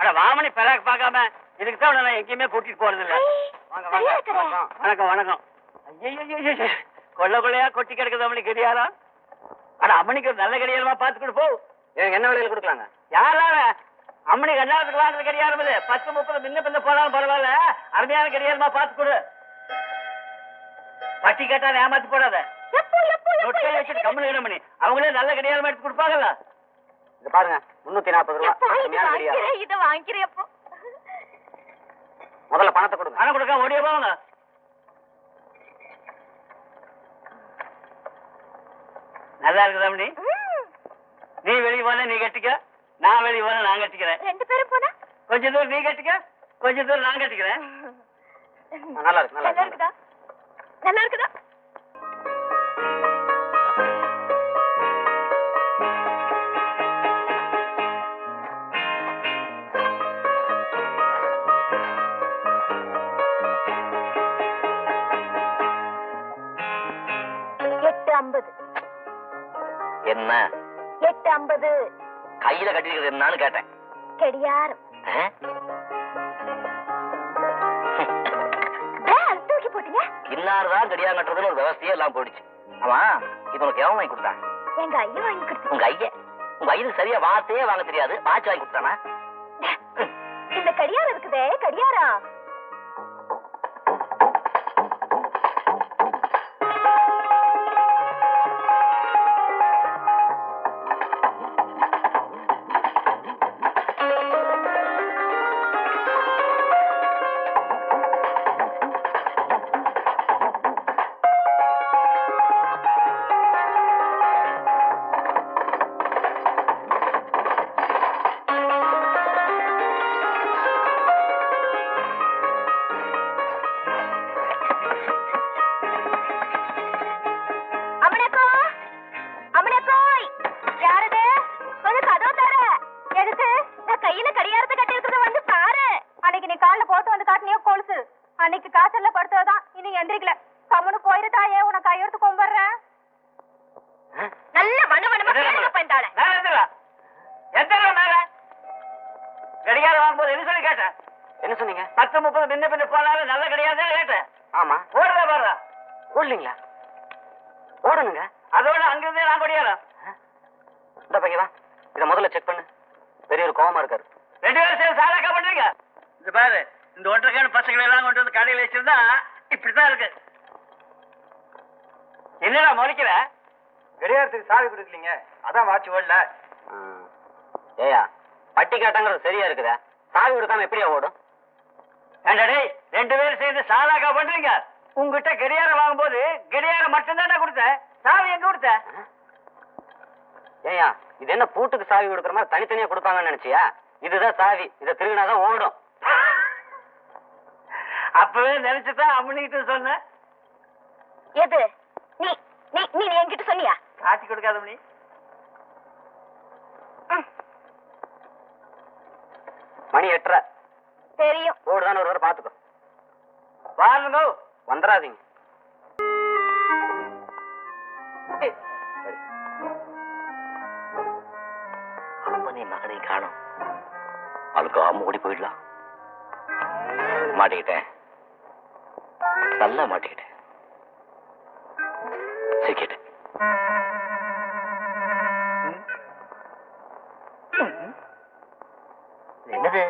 அட வாமணி பெறாக் பார்க்காம இதுக்கு தான் நான் எங்கேயுமே கூட்டிட்டு போறது இல்ல. வாங்க வாங்க. வணக்கம் வணக்கம். ஐயோ கொள்ள கொள்ளையா கொட்டி கிடக்குது அம்மனி கடியாரம். அட அம்மனிக்கு ஒரு நல்ல கடியாரமா பார்த்து கொடு போ. எனக்கு என்ன விலையில கொடுக்கலாங்க? யாரால அம்மனி கல்யாணத்துக்கு வாங்குறது கடியாரம் இது. 10-30 முன்ன பின்ன போனாலும் பரவாயில்ல, அருமையான கடியாரமா பார்த்து கொடு. பட்டி கேட்டா ஏமாத்தி போடாத. நொட்டை வச்சுட்டு கம்மனு கிடமணி அவங்களே நல்ல கடியாரமா எடுத்து கொடுப்பாங்கல்ல. இது பாருங்க 340 ரூபாய். இத வாங்கிக்கிறேன். முதல்ல பணத்தை கொடுங்க. பணம் கொடுக்க ஓடிய போவாங்க. நல்லா இருக்குதா அம்மனி? நீ வெளியே போன நீ கட்டிக்க, நான் வெளியே போன நான் கட்டிக்கிறேன். 2 பேரும் போனா கொஞ்ச தூரம் நீ கட்டிக்க, கொஞ்ச தூரம் நான் கட்டிக்கிறேன். நல்லா இருக்கு நல்லா இருக்குதா? நல்லா இருக்குதா? என்ன 850 கையில கட்டிருக்கிறது என்னன்னு கேட்டேன். கடியாரம் தூக்கி போட்டீங்க. இன்னார்தான் கடியாரம் கட்டுறதுன்னு ஒரு விவசாயே எல்லாம் போயிடுச்சு. ஆமா இது உனக்கு எவன் வாங்கி கொடுத்தான்? எங்க ஐயா வாங்கி கொடுத்து. உங்க ஐயனுக்கு சரியா வார்த்தையே வாங்க தெரியாது, வாட்ச் வாங்கி கொடுத்தானா? இந்த கடியாரம் இருக்குதே கடியாரம், அன்னைக்கு காசல்ல படுத்ததான் இன்னும் எந்திரிக்கல. கம்முனு போயிரு தாயே, உன கையெடுத்து கும்பிடுறேன். நல்ல வனவனமா பந்தாள கடிகாரம் வாங்கும்போது என்ன சொல்லி கேட்டேன்? என்ன சொன்னீங்க? 10-30 முன்ன பின்ன போனாலும் நல்ல கடிகாரம் தான் கேட்டேன். ஆமா ஓடுறா பாடுறா. ஓடலீங்களா? ஓடணுங்க. அதோட அங்கிருந்தே நான் கொடியாரம். இந்த பையன் தான் இதை முதல்ல செக் பண்ணு. பெரிய ஒரு கோவமா இருக்காரு. 2 பேரும் சேர்ந்து சாலாக்கா பண்றீங்க. இந்த பாரு, இந்த ஒன்றரைக்கான பசங்களை எல்லாம் கொண்டு வந்து கடையில் வச்சிருந்தா இப்படித்தான் இருக்கு. என்னடா முறைக்கிற? கடிகாரத்துக்கு சாவி கொடுக்கலீங்க, அதான் வாட்ச் ஓடல. ஏயா பட்டி காட்டாங்கிறது சரியா இருக்குதா? சாவி கொடுக்காம எப்படியா ஓடும்? ஏண்டா 2 பேரும் சேர்ந்து சாலாக்கா பண்றீங்க. உங்ககிட்ட கடியாரம் வாங்கும்போது கடியாரம் மட்டும்தான் கொடுத்தேன், சாவி எங்க கொடுத்த? ஏயா இது என்ன பூட்டுக்கு சாவி கொடுக்குற மாதிரி தனித்தனியா கொடுப்பாங்கன்னு நினைச்சியா? இதுதான் சாவி, இதை திருவினாதான் ஓடும். அப்பவே நினைச்சுதான் அம்மனிக்கிட்ட சொன்னேன். எது? நீ நீ நீ என்கிட்ட சொன்னியா? காட்சி கொடுக்காத மணி. மணி 8:30 தெரியும். ஓடுதான் ஒரு பாத்துக்கோ. வாருங்க, வந்துடாதீங்க. அம்மனி மகனை காணும். அவளுக்கு அம்ம ஓடி போயிடலாம். மாட்டிக்கிட்டேன், நல்லா மாட்டிக்கிட்டேன். சிக்கிட்டேன். என்னது?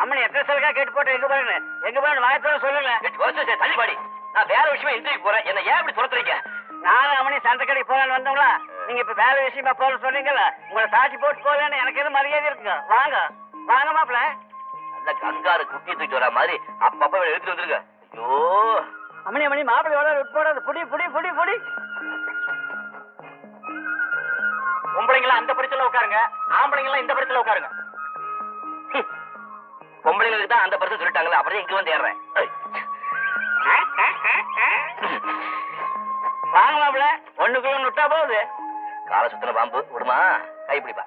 அம்மனி எத்தனை சலுக்கா கேட்டு போட்டு எங்க பாருங்க, எங்க பாருங்க வாயத்தோட சொல்லுங்க. தள்ளிபாடி, நான் வேற விஷயமா இன்றைக்கு போறேன். என்ன ஏன் இப்படி துரத்துறீங்க? நானும் அம்மனி சந்தை கடைக்கு போகலான்னு வந்தோங்களா, நீங்க இப்ப வேற விஷயமா போல சொன்னீங்கல்ல, உங்களை சாட்சி போட்டு போகலன்னு எனக்கு எதுவும் மரியாதை இருக்குங்க. வாங்க வாங்க மாப்பிள்ள. அந்த கங்காரு குட்டி தூக்கிட்டு வர மாதிரி அப்பப்ப எடுத்துட்டு வந்துருங்க. ஐயோ அம்மனி அம்மனி மாப்பிள்ளையோட உட்போடாது. புடி புடி புடி புடி. பொம்பளைங்களா அந்த பரிசல உட்காருங்க, ஆம்பளைங்களா இந்த பரிசல உட்காருங்க. பொம்பளைங்களுக்கு தான் அந்த பரிசு சொல்லிட்டாங்களே, அப்புறம் இங்க வந்து ஏறேன். வாங்க மாப்பிள்ள, ஒண்ணுக்குள்ள விட்டா போகுது. காலை சுத்தின பாம்பு விடுமா கை பிடிப்பா.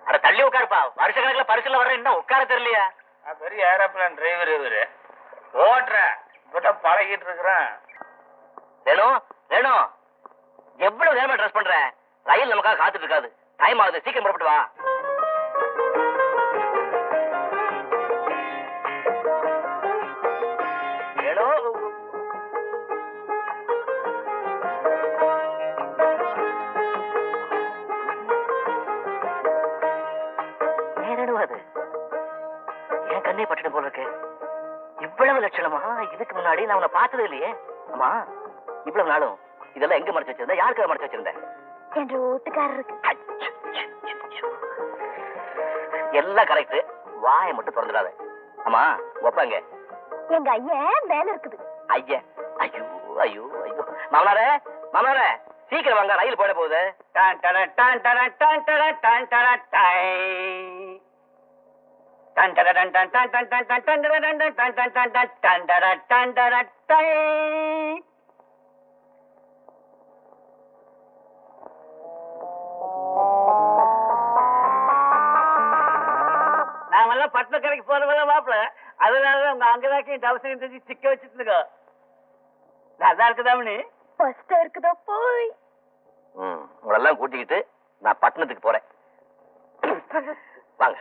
அட தள்ளி உட்காருப்பா. வருஷ கணக்குல பரிசுல வர்ற இன்னும் உட்கார தெரியலையா? பெரிய ஏரோப்ளான் டிரைவர் இவரு ஓட்டுறேன். இப்பதான் பழகிட்டு இருக்கிறேன். வேணும் வேணும். எவ்வளவு நேரமா ட்ரெஸ் பண்ற? ரயில் நமக்காக காத்துட்டு இருக்காது. டைம் ஆகுது, சீக்கிரம் புறப்பட்டு வா. என் கண்ணே பட்டுட்டு போல இருக்கு. இவ்வளவு லட்சணமா இதுக்கு முன்னாடி நான் உன்னை பார்த்ததே இல்லையே. அம்மா, இவ்வளவு நாளும் இதெல்லாம் எங்க மறைச்சு வச்சிருந்த? யாருக்காக மறைச்சு வச்சிருந்த? என்ற வீட்டுக்காரருக்கு. எல்லாம் கரெக்ட். வாயை மட்டும் திறந்துடாத. அம்மா, ஒப்பாங்க. எங்க ஐயன் மேல இருக்குது. ஐயா, ஐயோ ஐயோ ஐயோ. மாமனாரே மாமனாரே, சீக்கிரம் வாங்க, ரயில் போட போகுது. நாமெல்லாம் பட்டணக்கரைக்கு போறவங்க மாப்பிள. அதனாலதான் உங்க அங்கதாக்கி அவசரம் தெரிஞ்சு சிக்க வச்சுட்டு இருக்கோம். அதான் இருக்குதாமணி. ஃபர்ஸ்ட் இருக்குதா போய். உங்களெல்லாம் கூட்டிக்கிட்டு நான் பட்டணத்துக்கு போறேன். வாங்க.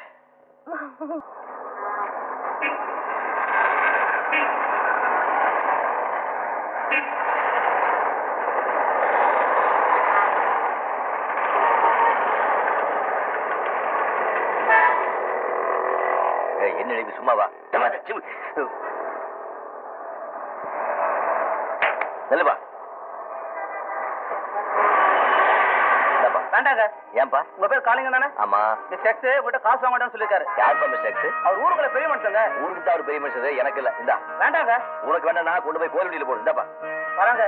என்ன நினைவு? சும்மாவா? நல்லப்பா. வேண்டாங்க. ஏன்பா? உங்க பேர் காளிங்க தானே? ஆமா. மிஸ் எக்ஸ் உங்கள்கிட்ட காசு வாங்க மாட்டேன்னு சொல்லிருக்காரு. யாருப்பா மிஸ் எக்ஸ்? அவர் ஊருக்குள்ள பெரிய மனுஷங்க. ஊருக்கு தான் அவர் பெரிய மனுஷன், எனக்கு இல்ல. இந்தா. வேண்டாங்க. உனக்கு வேண்டாம், நான் கொண்டு போய் கோயில் போடு. இந்தாப்பா. வராங்க.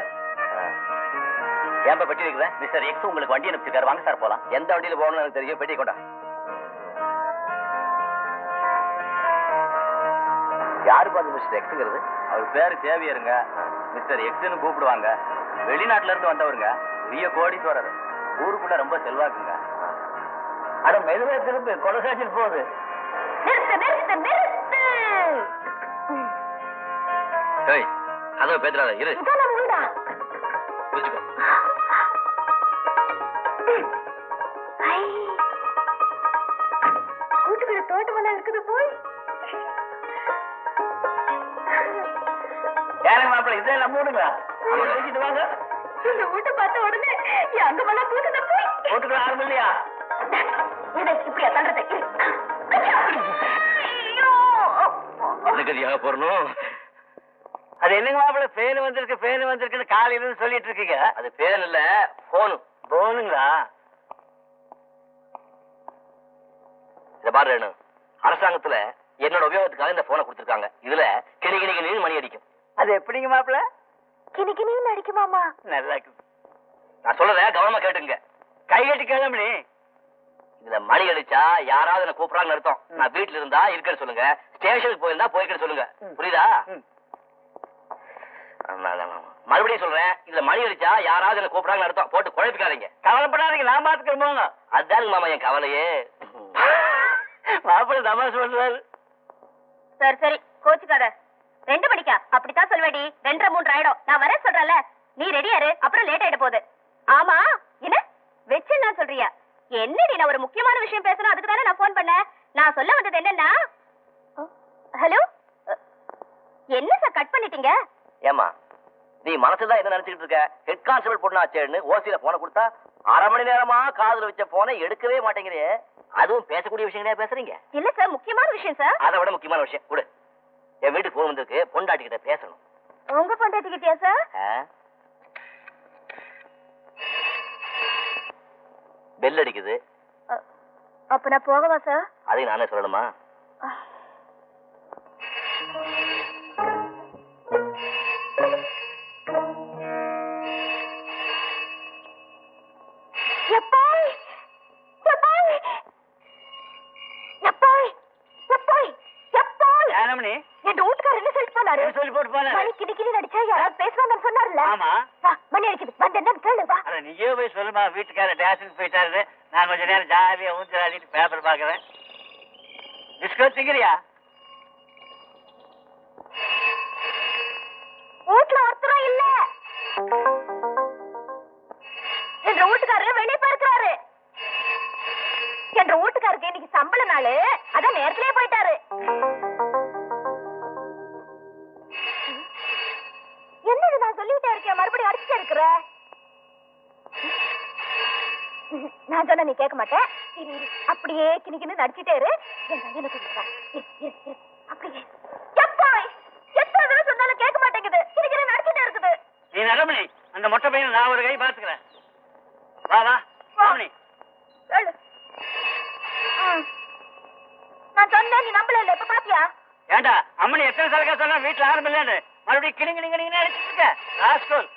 ஏன்பா பெட்டி வைக்கிறேன்? மிஸ்டர் எக்ஸ் உங்களுக்கு வண்டி அனுப்பிச்சிருக்காரு. வாங்க சார் போலாம். எந்த வண்டியில போகணும்னு எனக்கு தெரியும். பெட்டி கொண்டா. யாருப்பா அது மிஸ்டர் எக்ஸுங்கிறது? அவர் பேரு சேவியருங்க. மிஸ்டர் எக்ஸ்னு கூப்பிடுவாங்க. வெளிநாட்டுல இருந்து வந்தவருங்க. பெரிய கோடீஸ்வரர். ஊருக்குள்ள ரொம்ப செல்வாக்குங்க. அட மெதுவா திரும்பி கொலசாச்சிட்டு போகுது. நிறுத்து நிறுத்து நிறுத்து. ஏய், கதவை பேத்துறாத. இரு. இதான் நம்ம வீடா? புரிஞ்சுக்கோ. வீட்டுக்குள்ள தோட்டமெல்லாம் இருக்குது போய். யாருங்க மாப்பிள்ள? இதே நம்ம வீடுங்களா? பேசிட்டு வாங்க. இந்த வீட்டை பார்த்த உடனே என் அங்கமெல்லாம் பூக்குத போய். வீட்டுக்குள்ள யாரும் இல்லையா? இதை இப்படியா தள்ளுறது? எதுக்கதியாக போறணும்? அது என்னங்க மாப்பிள்ள? பேனு வந்திருக்குன்னு காலையில இருந்து சொல்லிட்டு இருக்கீங்க. அது பேன் இல்ல, போனு. போனுங்களா? இத பாரு ரேணு, அரசாங்கத்துல என்னோட உபயோகத்துக்காக இந்த போனை கொடுத்திருக்காங்க. இதுல கிணி கிணி கிணி மணி அடிக்கும். அது எப்படிங்க மாப்பிள்ள? கிணிக்கிணின்னு அடிக்குமாமா? நல்லா இருக்கு. நான் சொல்றத கவனமா கேட்டுங்க. கை கட்டி கிளம்பி. இதுல மணி அடிச்சா யாராவது என்ன கூப்பிடறாங்கன்னு அர்த்தம். நான் வீட்டுல இருந்தா இருக்கேன்னு சொல்லுங்க. ஸ்டேஷனுக்கு போயிருந்தா போய்க்கன்னு சொல்லுங்க. புரியுதா? மறுபடியும் சொல்றேன், இதுல மணி அடிச்சா யாராவது என்ன கூப்பிடறாங்கன்னு அர்த்தம். போட்டு குழப்பிக்காதீங்க. கவலைப்படாதீங்க, நான் பாத்துக்கிறேன் போங்க. அதாங்க மாமா என் கவலையே. மாப்பிள்ள தமாஷ் பண்றாரு. சரி சரி, கோச்சுக்காத. 2 மணிக்கா? அப்படித்தான் சொல்வேடி. 2:30 3 ஆயிடும். நான் வரேன் சொல்றேன்ல. நீ ரெடியா இரு, அப்புறம் லேட் ஆயிட போகுது. ஆமா, என்ன வெச்செல்லாம் சொல்றியா? என்னடி, நான் ஒரு முக்கியமான விஷயம் பேசணும், அதுக்கு தானே நான் போன் பண்ணேன். நான் சொல்ல வந்தது என்னன்னா, ஹலோ, என்ன சார் கட் பண்ணிட்டீங்க? ஏமா, நீ மனசுதான் என்ன நினைச்சுக்கிட்டு இருக்க? ஹெட் கான்ஸ்டபிள் பொண்ணாச்சேன்னு ஓசியில போன கொடுத்தா 1/2 மணி நேரமா காதுல வச்ச போனை எடுக்கவே மாட்டேங்கிறே. அதுவும் பேசக்கூடிய விஷயங்களே பேசுறீங்க. இல்ல சார், முக்கியமான விஷயம் சார். அதை விட முக்கியமான விஷயம் கொடு. என் வீட்டுக்கு போன் வந்திருக்கு, பொண்டாட்டி கிட்ட பேசணும். உங்க பொண்டாட்டிக்கிட்டயா சார்? பெல் அடிக்குது. அப்ப நான் போகவா சார்? அதையும் நானே சொல்லணுமா? யானமணி? என் வீட்டுக்காரர் என்ன சொல்லிட்டு போனாரு? சொல்லி போட்டு போனாரு. மணிக்கு யாராவது பேசுவாங்கன்னு சொன்னார்ல. ஆமா. மணி அடிக்குது, வந்து என்னன்னு கேளு வா. அட நீயே போய் சொல்லுமா, வீட்டுக்கார டேஷனுக்கு போயிட்டாரு. நான் கொஞ்ச நேரம் ஜாலியா ஊஞ்சல் ஆடிட்டு பேப்பர் பாக்குறேன். பிஸ்கட் திங்கிறியா? வீட்டுல ஒருத்தரும் இல்ல. என்ற வீட்டுக்காரரு வெளியே போயிருக்கிறாரு. என்ற வீட்டுக்காருக்கு இன்னைக்கு சம்பள நாள், அதான் நேரத்திலே போயிட்டாரு. என்னது நான் சொல்லிட்டே இருக்கேன், மறுபடியும் அடிச்சுட்டே இருக்கிற. நான் சொன்ன நீ கேட்க மாட்டேன். அப்படியே கிணிக்கின்னு நடிச்சுட்டே இரு. என் கையில கொடுத்தா அப்படியே எத்தனை சொன்னாலும் கேட்க மாட்டேங்குது. கிணிக்கின்னு நடிச்சுட்டே இருக்குது. நீ நடமணி, அந்த மொட்டை பையன் நான் ஒரு கை பாத்துக்கிறேன். வா வா ராமணி. நான் சொன்னேன், நீ நம்பல இல்ல. இப்ப பாத்தியா? ஏண்டா அம்மனி எத்தனை சலக்கா சொன்னா வீட்டுல யாரும் இல்லன்னு மறுபடியும் கிணிங்க அடிச்சுட்டு இருக்க ராஸ்கோல்.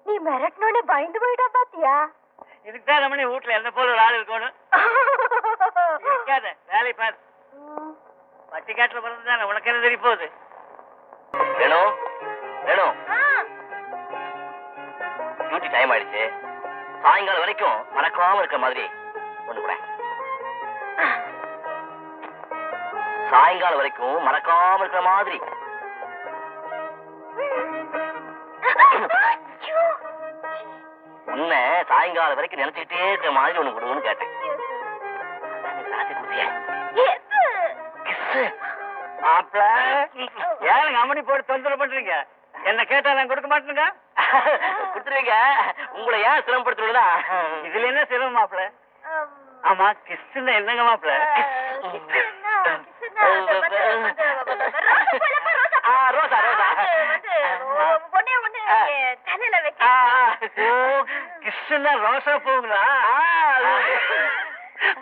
நீ மிரட்டனோட பயந்து போயிட்டா பாத்தியா? இதுக்குதான் ரமணி வீட்டுல என்ன போல ஒரு ஆள் இருக்கணும். இருக்காத வேலை பாரு. பட்டிக்காட்டுல பிறந்துதானே, உனக்கு என்ன தெரிய போகுது? வேணும் வேணும், டியூட்டி டைம் ஆயிடுச்சு. சாயங்காலம் வரைக்கும் மறக்காம இருக்கிற மாதிரி ஒண்ணு கூட. சாயங்காலம் வரைக்கும் மறக்காம இருக்கிற மாதிரி. உன்னை சாயங்காலம் வரைக்கும் நினைச்சுக்கிட்டே இருக்கிற மாதிரி ஒண்ணு கொடுங்கன்னு கேட்டேன். மாப்பிள ஏன் அம்மனி போட்டு தொந்தரவு பண்றீங்க? என்ன கேட்டா நான் கொடுக்க மாட்டேங்க. கொடுத்துருவீங்க. உங்களை ஏன் சிரமப்படுத்துறா? இதுல என்ன சிரமம் மாப்பிள? ஆமா, கிஸ்னா என்னங்க மாப்பிள? ரோசா ரோசா கிஸ்னா ரோசா பூங்களா?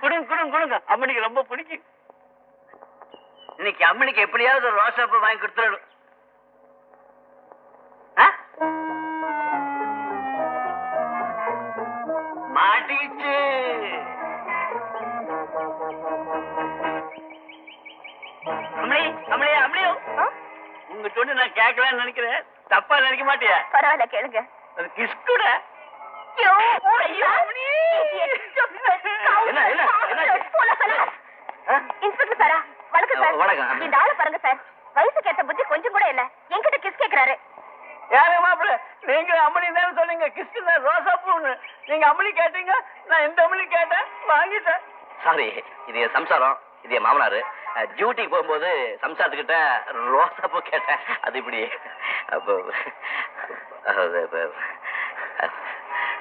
குடுங்க குடுங்க குடுங்க, அம்மனிக்கு ரொம்ப பிடிக்கும். இன்னைக்கு அம்மனிக்கு எப்படியாவது ஒரு ரோசா பூ வாங்கி கொடுத்துடணும். மாட்டிச்சு. அம்மனி அம்மனி அம்மனியோ, உங்க சொன்ன நான் கேட்கலான்னு நினைக்கிறேன். தப்பா நினைக்க மாட்டியா? பரவாயில்ல, கேளுங்க. அது கிஸ் கூட. இன்ஸ்பெக்டர் சாரா, வணக்கம் சார். வணக்கம். இந்த ஆளு பாருங்க சார், வயசுக்கு ஏத்த புத்தி கொஞ்சம் கூட இல்ல. என்கிட்ட கிஸ் கேக்குறாரு. யாருங்க மாப்பிள்ள? நீங்க அம்மனி தானே சொன்னீங்க கிஸ் ரோசா பூன்னு. நீங்க அம்மனி கேட்டீங்க, நான் இந்த அம்மனி கேட்டேன், வாங்கிட்டேன். சாரி, இது என் சம்சாரம், இது என் மாமனாரு. டியூட்டிக்கு போகும்போது சம்சாரத்துக்கிட்ட ரோசா பூ கேட்டேன். அது இப்படி அப்போ